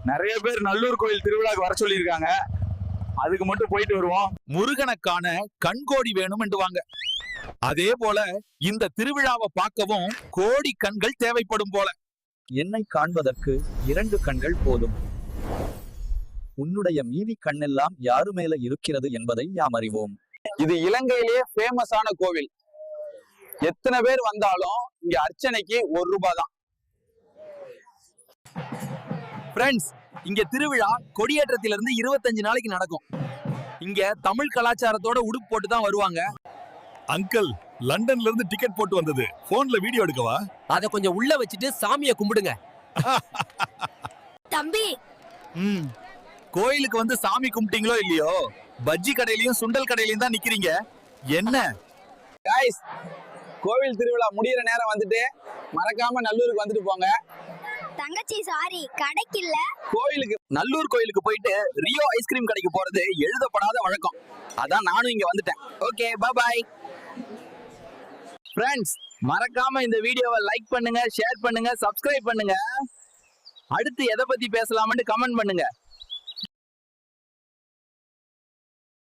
நிறைய பேர் நல்லூர் கோயில் திருவிழாக்கு வர சொல்லியிருக்காங்க. அதுக்கு மட்டும் போயிட்டு வருவோம். முருகனுக்கான கண்கோடி வேணும்ன்றுவாங்க. அதே போல இந்த திருவிழாவை பார்க்கவும் கோடி கண்கள் தேவைப்படும் போல. என்னை காண்பதற்கு 2 கண்கள் போதும். உன்னுடைய மீதி கண்ணெல்லாம் யாரு மேல இருக்கிறது என்பதை யாம் அறிவோம். இது இலங்கையிலேயே ஃபேமஸான கோவில். எத்தனை பேர் வந்தாலும் இங்க அர்ச்சனைக்கு 1 ரூபாய் தான். ஃப்ரெண்ட்ஸ், இங்க திருவிழா கொடியேற்றத்திலிருந்து 25 நாளைக்கு நடக்கும். இங்க தமிழ் கலாச்சாரத்தோட உடுப்பு போட்டு தான் வருவாங்க. அங்கிள், லண்டன்ல இருந்து டிக்கெட் போட்டு வந்தது. போன்ல வீடியோ எடுக்கவா? அத கொஞ்சம் உள்ள வச்சுட்டு சாமியை கும்பிடுங்க. தம்பி, கோயிலுக்கு வந்து சாமி கும்பிட்டீங்களோ இல்லையோ, பஜ்ஜி கடையிலயும் சுண்டல் கடையிலயும் தான் நிக்கிறீங்க. என்ன கைஸ், கோவில் திருவிழா முடியிற நேரம் வந்துட்டு மறக்காம நல்லூருக்கு வந்துட்டு போங்க. தங்கச்சி சாரி, கடைக்கு இல்ல. கோயிலுக்கு நல்லூர் கோயிலுக்கு போயிட்டு ரியோ ஐஸ்கிரீம் கடைக்கு போறது எழுதப்படாத வழக்கம். அதான் நானும் இங்க வந்துட்டேன். Okay, by by. ஃப்ரெண்ட்ஸ், மறக்காம இந்த வீடியோவை லைக் பண்ணுங்க, ஷேர் பண்ணுங்க, சப்ஸ்கிரைப் பண்ணுங்க. அடுத்து எதை பத்தி பேசலாம்னு கமெண்ட் பண்ணுங்க.